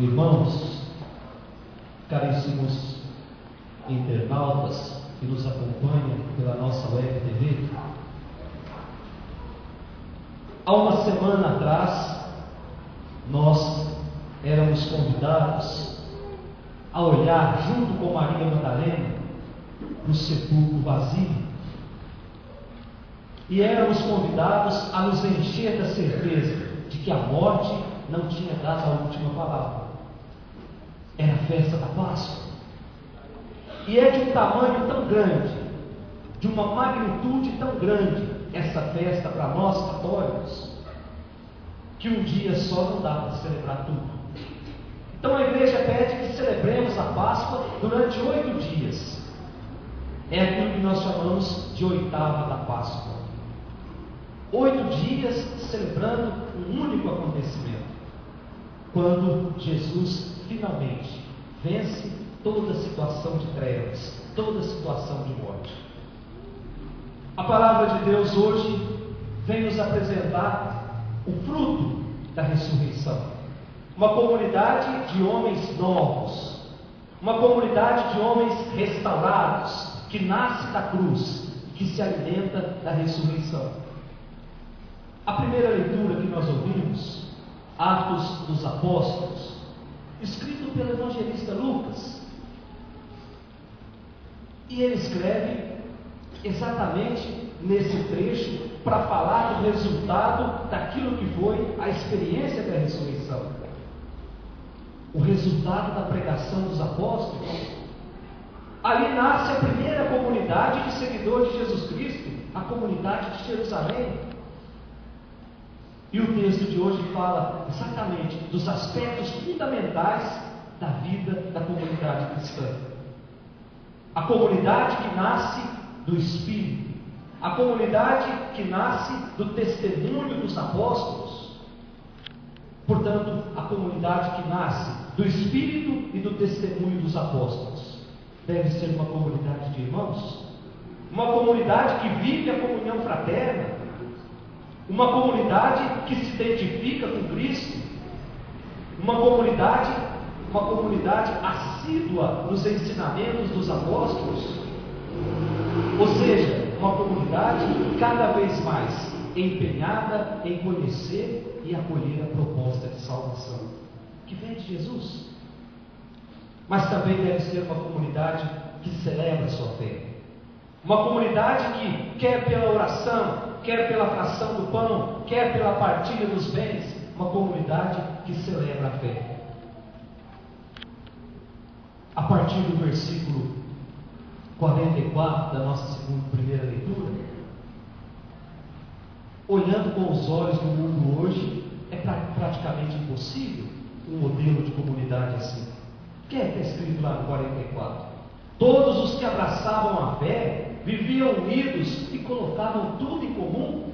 Irmãos, caríssimos internautas que nos acompanham pela nossa web TV, há uma semana atrás nós éramos convidados a olhar junto com Maria Madalena para o sepulcro vazio e éramos convidados a nos encher da certeza de que a morte não tinha dado a última palavra. Era a festa da Páscoa. E é de um tamanho tão grande, de uma magnitude tão grande, essa festa para nós católicos, que um dia só não dá para celebrar tudo. Então a igreja pede que celebremos a Páscoa durante 8 dias. É aquilo que nós chamamos de oitava da Páscoa. 8 dias celebrando um único acontecimento, quando Jesus finalmente vence toda situação de trevas, toda situação de morte. A palavra de Deus hoje vem nos apresentar o fruto da ressurreição. Uma comunidade de homens novos, uma comunidade de homens restaurados, que nasce da cruz, que se alimenta da ressurreição. A primeira leitura que nós ouvimos, Atos dos Apóstolos, escrito pelo evangelista Lucas, e ele escreve exatamente nesse trecho para falar do resultado daquilo que foi a experiência da ressurreição, o resultado da pregação dos apóstolos. Ali nasce a primeira comunidade de seguidores de Jesus Cristo, a comunidade de Jerusalém. E o texto de hoje fala exatamente dos aspectos fundamentais da vida da comunidade cristã. A comunidade que nasce do Espírito, a comunidade que nasce do testemunho dos apóstolos. Portanto, a comunidade que nasce do Espírito e do testemunho dos apóstolos deve ser uma comunidade de irmãos, uma comunidade que vive a comunhão fraterna, uma comunidade que se identifica com Cristo, uma comunidade assídua nos ensinamentos dos apóstolos, ou seja, uma comunidade cada vez mais empenhada em conhecer e acolher a proposta de salvação que vem de Jesus. Mas também deve ser uma comunidade que celebra a sua fé, uma comunidade que quer pela oração, quer pela fração do pão, quer pela partilha dos bens, uma comunidade que celebra a fé. A partir do versículo 44 da nossa primeira leitura, olhando com os olhos do mundo hoje, é praticamente impossível um modelo de comunidade assim. O que está escrito lá no 44? Todos os que abraçavam a fé viviam unidos e colocavam tudo em comum,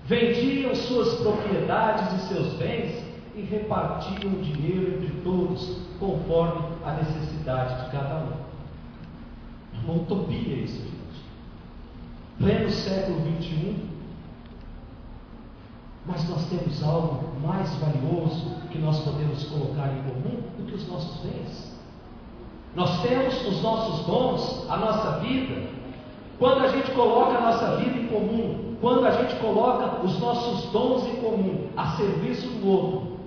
vendiam suas propriedades e seus bens e repartiam o dinheiro entre todos, conforme a necessidade de cada um. Uma utopia isso, gente. Pleno século XXI, mas nós temos algo mais valioso que nós podemos colocar em comum do que os nossos bens. Nós temos os nossos dons, a nossa vida. Quando a gente coloca a nossa vida em comum, quando a gente coloca os nossos dons em comum, a serviço do outro,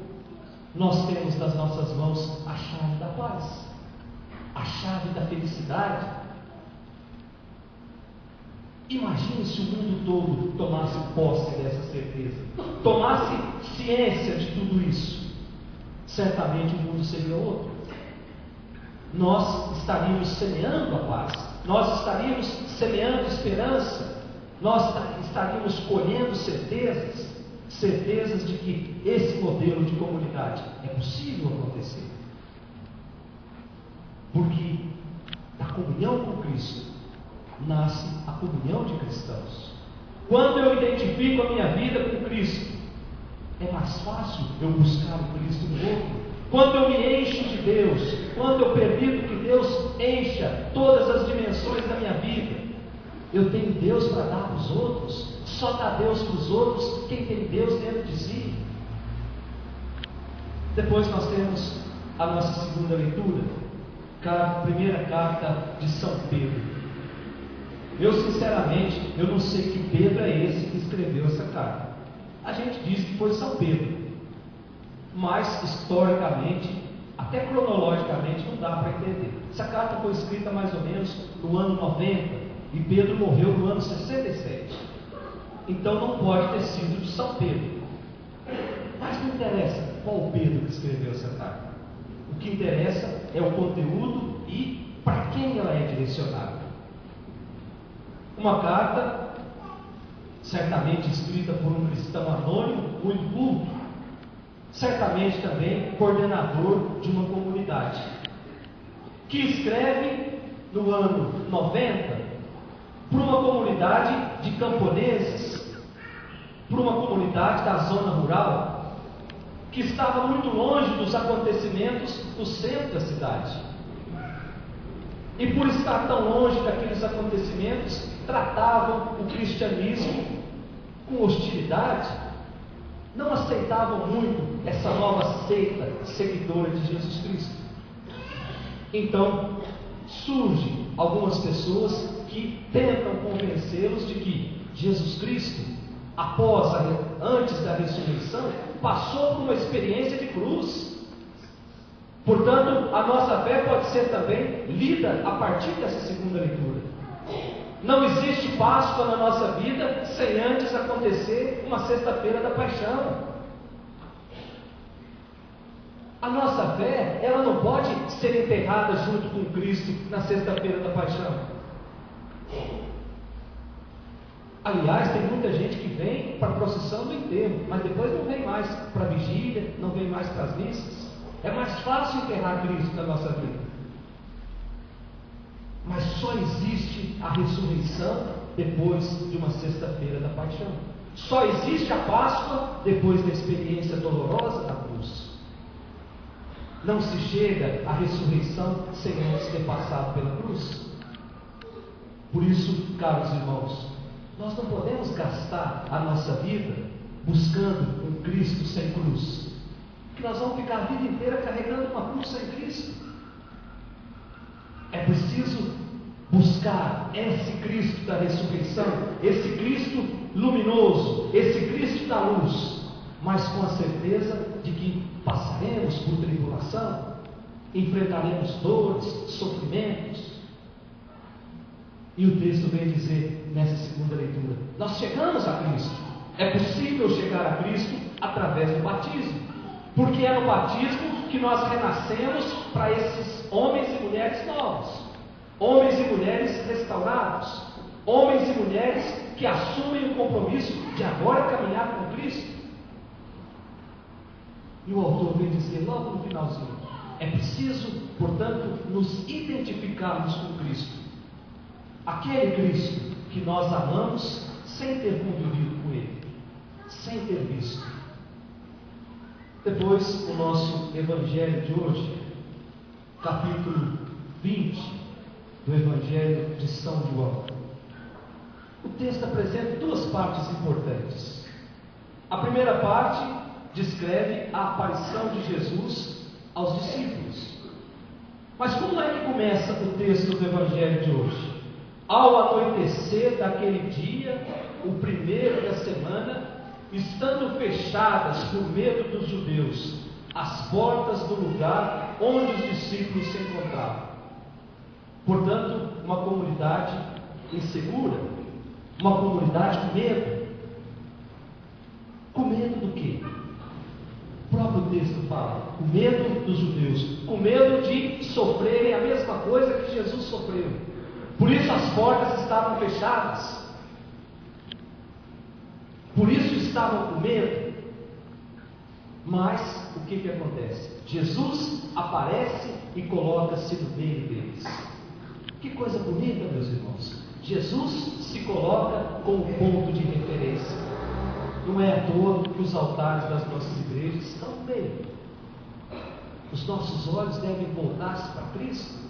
nós temos nas nossas mãos a chave da paz, a chave da felicidade. Imagine se o mundo todo tomasse posse dessa certeza, tomasse ciência de tudo isso. Certamente o mundo seria outro. Nós estaríamos semeando a paz, nós estaríamos semeando esperança, nós estaríamos colhendo certezas de que esse modelo de comunidade é possível acontecer. Porque da comunhão com Cristo nasce a comunhão de cristãos. Quando eu identifico a minha vida com Cristo, é mais fácil eu buscar o Cristo no outro. Quando eu me encho de Deus, quando eu permito que Deus encha todas as dimensões da minha vida, eu tenho Deus para dar para os outros. Só dá Deus para os outros quem tem Deus dentro de si. Depois nós temos a nossa segunda leitura, primeira carta de São Pedro. Eu sinceramente, eu não sei que Pedro é esse que escreveu essa carta. A gente diz que foi São Pedro, mas historicamente, até cronologicamente, não dá para entender. Essa carta foi escrita mais ou menos no ano 90 e Pedro morreu no ano 67. Então não pode ter sido de São Pedro. Mas não interessa qual Pedro que escreveu essa carta. O que interessa é o conteúdo e para quem ela é direcionada. Uma carta, certamente escrita por um cristão anônimo, muito culto, certamente também coordenador de uma comunidade, que escreve no ano 90 para uma comunidade de camponeses, para uma comunidade da zona rural, que estava muito longe dos acontecimentos do centro da cidade. E por estar tão longe daqueles acontecimentos, tratavam o cristianismo com hostilidade, não aceitavam muito essa nova seita seguidora de Jesus Cristo. Então, surgem algumas pessoas que tentam convencê-los de que Jesus Cristo, antes da ressurreição, passou por uma experiência de cruz. Portanto, a nossa fé pode ser também lida a partir dessa segunda leitura. Não existe Páscoa na nossa vida sem antes acontecer uma sexta-feira da paixão. A nossa fé, ela não pode ser enterrada junto com Cristo na sexta-feira da paixão. Aliás, tem muita gente que vem para a procissão do enterro, mas depois não vem mais para a vigília, não vem mais para as missas. É mais fácil enterrar Cristo na nossa vida. Mas só existe a ressurreição depois de uma sexta-feira da paixão. Só existe a Páscoa depois da experiência dolorosa da cruz. Não se chega à ressurreição sem antes ter passado pela cruz. Por isso, caros irmãos, nós não podemos gastar a nossa vida buscando um Cristo sem cruz, que nós vamos ficar a vida inteira carregando uma cruz sem Cristo. É preciso buscar esse Cristo da ressurreição, esse Cristo luminoso, esse Cristo da luz, mas com a certeza de que passaremos por tribulação, enfrentaremos dores, sofrimentos. E o texto vem dizer nessa segunda leitura: nós chegamos a Cristo. É possível chegar a Cristo através do batismo, porque é no batismo que nós renascemos para esses homens e mulheres novos, homens e mulheres restaurados, homens e mulheres que assumem o compromisso de agora caminhar com Cristo. E o autor vem dizer logo no finalzinho: é preciso, portanto, nos identificarmos com Cristo, aquele Cristo que nós amamos sem ter convivido com Ele, sem ter visto. Depois, o nosso Evangelho de hoje, capítulo 20 do Evangelho de São João. O texto apresenta duas partes importantes. A primeira parte descreve a aparição de Jesus aos discípulos. Mas como é que começa o texto do Evangelho de hoje? Ao anoitecer daquele dia, o primeiro da semana, estando fechadas por medo dos judeus as portas do lugar onde os discípulos se encontravam. Portanto, uma comunidade insegura, uma comunidade com medo. Com medo do quê? O próprio texto fala: com medo dos judeus, com medo de sofrerem a mesma coisa que Jesus sofreu. Por isso as portas estavam fechadas. Por isso estavam com medo. Mas o que acontece? Jesus aparece e coloca-se no meio deles. Que coisa bonita, meus irmãos. Jesus se coloca como ponto de referência. Não é à toa que os altares das nossas igrejas estão no meio. Os nossos olhos devem voltar-se para Cristo.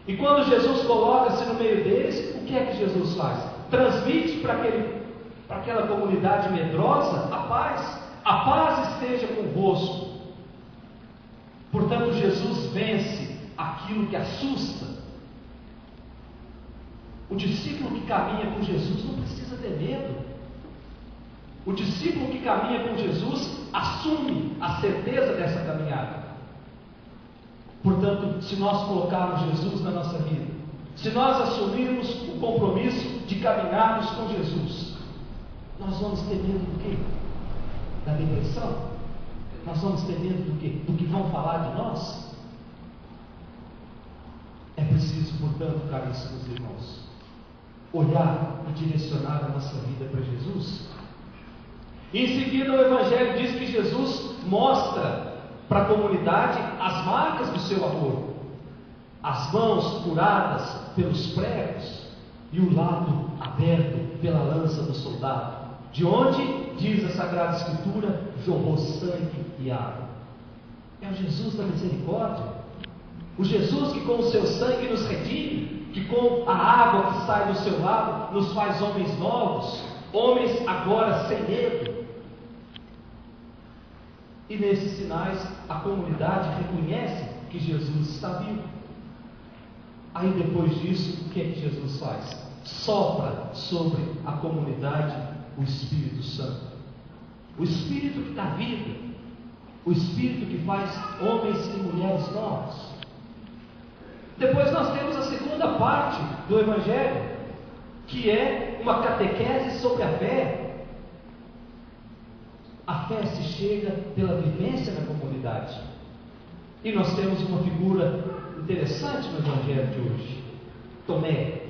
E quando Jesus coloca-se no meio deles, o que é que Jesus faz? Transmite para aquela comunidade medrosa a paz. A paz esteja convosco. vence aquilo que assusta. O discípulo que caminha com Jesus não precisa ter medo. O discípulo que caminha com Jesus assume a certeza dessa caminhada. Portanto, se nós colocarmos Jesus na nossa vida, se nós assumirmos o compromisso de caminharmos com Jesus, nós vamos ter medo do quê? Da depressão? Nós vamos ter medo do quê? Do que vão falar de nós? É preciso, portanto, caríssimos irmãos, olhar e direcionar a nossa vida para Jesus. E em seguida o Evangelho diz que Jesus mostra para a comunidade as marcas do seu amor: as mãos curadas pelos pregos e o lado aberto pela lança do soldado, de onde, diz a Sagrada Escritura, jorrou sangue e água. É o Jesus da misericórdia, o Jesus que com o seu sangue nos redime, que com a água que sai do seu lado nos faz homens novos, homens agora sem medo. E nesses sinais a comunidade reconhece que Jesus está vivo. Aí depois disso, o que é que Jesus faz? Sopra sobre a comunidade o Espírito Santo, o Espírito que dá vida, o Espírito que faz homens e mulheres novos. Depois nós temos a segunda parte do Evangelho, que é uma catequese sobre a fé. A fé se chega pela vivência na comunidade. E nós temos uma figura interessante no Evangelho de hoje: Tomé.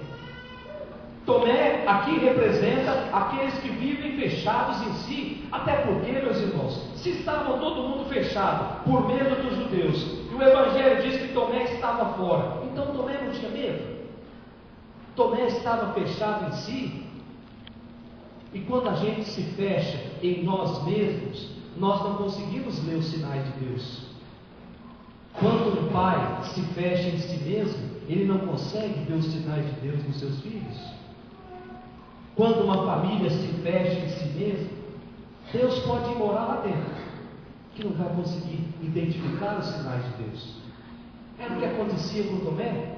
Tomé aqui representa aqueles que vivem fechados em si. Até porque, meus irmãos, se estavam todo mundo fechado por medo dos judeus, e o Evangelho diz que Tomé estava fora, então Tomé não tinha medo? Tomé estava fechado em si. E quando a gente se fecha em nós mesmos, nós não conseguimos ler os sinais de Deus. Quando um pai se fecha em si mesmo, ele não consegue ver os sinais de Deus nos seus filhos. Quando uma família se fecha em si mesma, Deus pode morar lá dentro, que não vai conseguir identificar os sinais de Deus. Era o que acontecia com Tomé.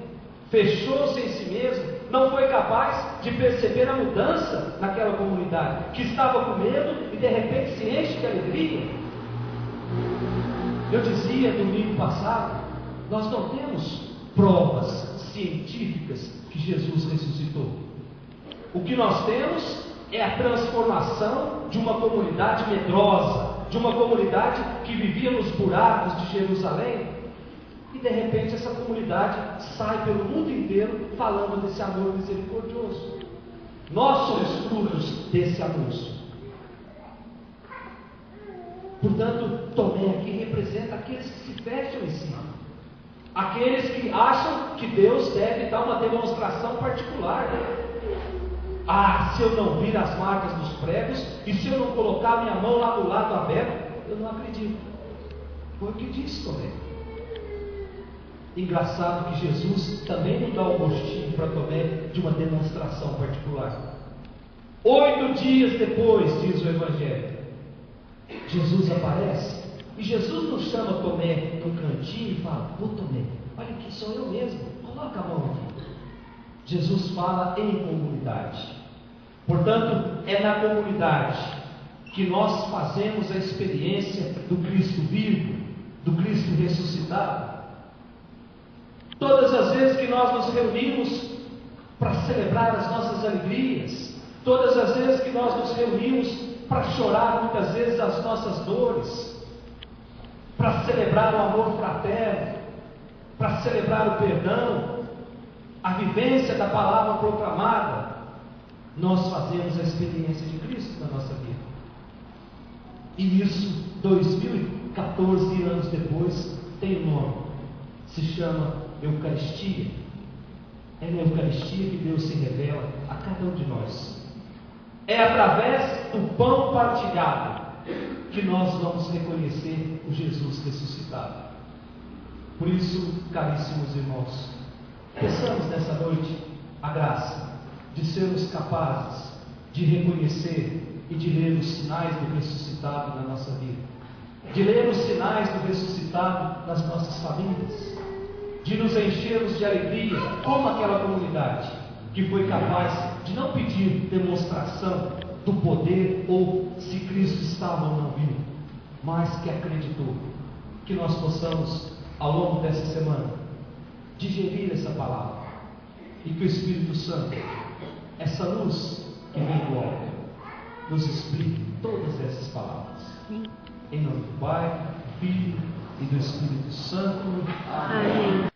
Fechou-se em si mesmo, não foi capaz de perceber a mudança naquela comunidade, que estava com medo e de repente se enche de alegria. Eu dizia domingo passado, nós não temos provas científicas que Jesus ressuscitou. O que nós temos é a transformação de uma comunidade medrosa, de uma comunidade que vivia nos buracos de Jerusalém. E de repente essa comunidade sai pelo mundo inteiro falando desse amor misericordioso. Nós somos frutos desse anúncio. Portanto, Tomé aqui representa aqueles que se fecham em si, aqueles que acham que Deus deve dar uma demonstração particular. Ah, se eu não vir as marcas dos pregos, e se eu não colocar minha mão lá do lado aberto, eu não acredito. Foi o que disse Tomé. Engraçado que Jesus também não dá o gostinho para Tomé de uma demonstração particular. 8 dias depois, diz o Evangelho, Jesus aparece, e Jesus não chama Tomé num cantinho e fala: ô Tomé, olha aqui, sou eu mesmo, coloca a mão aqui. Jesus fala em comunidade. Portanto, é na comunidade que nós fazemos a experiência do Cristo vivo, do Cristo ressuscitado. Todas as vezes que nós nos reunimos para celebrar as nossas alegrias, todas as vezes que nós nos reunimos para chorar muitas vezes as nossas dores, para celebrar o amor fraterno, para celebrar o perdão, a vivência da palavra proclamada, nós fazemos a experiência de Cristo na nossa vida. E isso, 2014 anos depois, tem um nome, se chama Eucaristia. É na Eucaristia que Deus se revela a cada um de nós. É através do pão partilhado que nós vamos reconhecer o Jesus ressuscitado. Por isso, caríssimos irmãos, peçamos nessa noite a graça de sermos capazes de reconhecer e de ler os sinais do ressuscitado na nossa vida. de ler os sinais do ressuscitado nas nossas famílias, de nos enchermos de alegria, como aquela comunidade que foi capaz de não pedir demonstração do poder ou se Cristo estava ou não vivo, mas que acreditou. Que nós possamos, ao longo dessa semana, digerir essa palavra e que o Espírito Santo, essa luz que vem do alto, nos explique todas essas palavras. Em nome do Pai, do Filho e do Espírito Santo. Amém.